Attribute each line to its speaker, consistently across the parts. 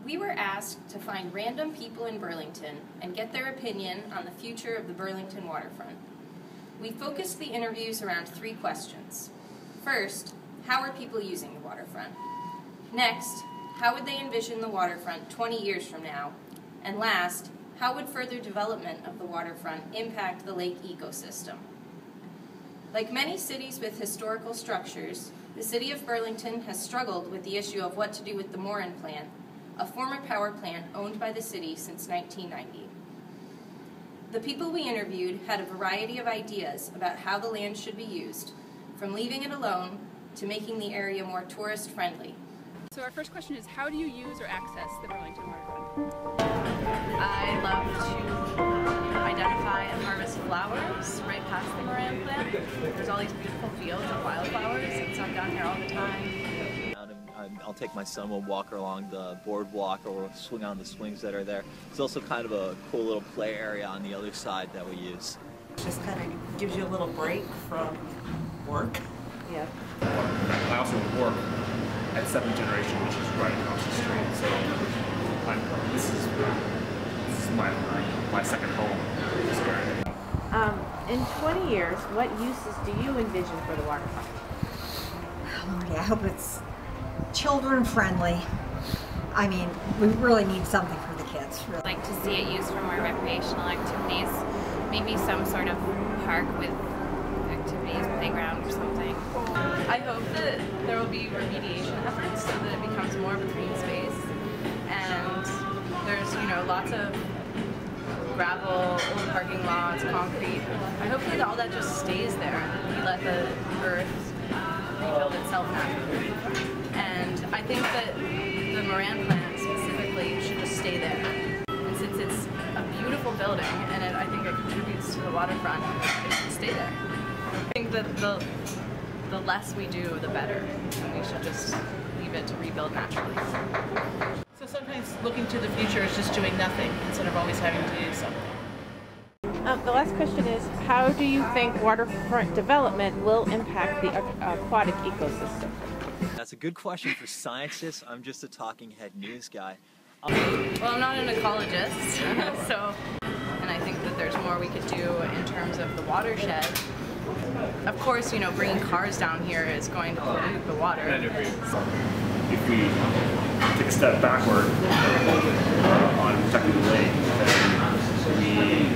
Speaker 1: We were asked to find random people in Burlington and get their opinion on the future of the Burlington waterfront. We focused the interviews around 3 questions. First, how are people using the waterfront? Next, how would they envision the waterfront 20 years from now? And last, how would further development of the waterfront impact the lake ecosystem? Like many cities with historical structures, the city of Burlington has struggled with the issue of what to do with the Moran Plant, a former power plant owned by the city since 1990. The people we interviewed had a variety of ideas about how the land should be used, from leaving it alone to making the area more tourist-friendly.
Speaker 2: So our first question is, how do you use or access the Burlington waterfront?
Speaker 3: I love to identify and harvest flowers right past the Moran Plant. There's all these beautiful fields of wildflowers, and so I'm down here all the time.
Speaker 4: I'll take my son, we'll walk along the boardwalk or we'll swing on the swings that are there. It's also kind of a cool little play area on the other side that we use.
Speaker 5: It just kind of gives you a little break from work. Yeah.
Speaker 6: I also work at 7th Generation, which is right across the street, so this is my second home.
Speaker 7: In 20 years, what uses do you envision for the waterfront?
Speaker 5: Lordy, I hope it's children friendly. I mean, we really need something for the kids. Really.
Speaker 8: I'd like to see it used for more recreational activities, maybe some sort of park with activities, playground or something.
Speaker 3: I hope that there will be remediation efforts so that it becomes more of a green space, and there's, lots of gravel, old parking lots, concrete. I hope that all that just stays there and we let the earth rebuild itself naturally. And I think that the Moran Plant specifically should just stay there. And since it's a beautiful building and I think it contributes to the waterfront, it should stay there. I think that the less we do, the better. And we should just leave it to rebuild naturally.
Speaker 9: So sometimes looking to the future is just doing nothing instead of always having to do something.
Speaker 7: The last question is, how do you think waterfront development will impact the aquatic ecosystem?
Speaker 4: That's a good question for scientists. I'm just a talking head news guy.
Speaker 3: Well, I'm not an ecologist, and I think that there's more we could do in terms of the watershed. Of course, bringing cars down here is going to pollute the water.
Speaker 6: And if we take a step backward on protecting the lake, then we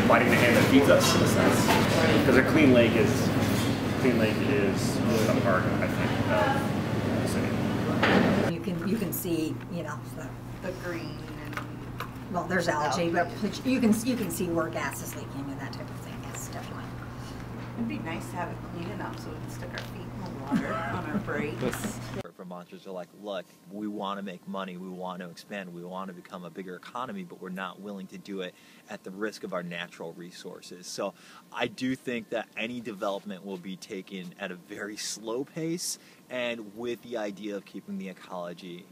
Speaker 6: biting the hand that feeds us, in a sense. Because a clean lake is really the heart, I think, of the city.
Speaker 5: You can see,
Speaker 3: The green.
Speaker 5: well, there's algae, but you can see where gas is leaking and that type of thing. Yes, definitely.
Speaker 10: It'd be nice to have it clean enough so we can stick our feet in the water on our breaks.
Speaker 4: Vermonters are like, look, we want to make money, we want to expand, we want to become a bigger economy, but we're not willing to do it at the risk of our natural resources. So I do think that any development will be taken at a very slow pace and with the idea of keeping the ecology,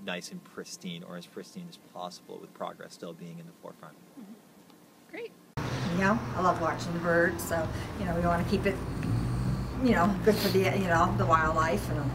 Speaker 4: nice and pristine, or as pristine as possible, with progress still being in the forefront.
Speaker 3: Great.
Speaker 5: I love watching the birds, so we want to keep it, good for the the wildlife and.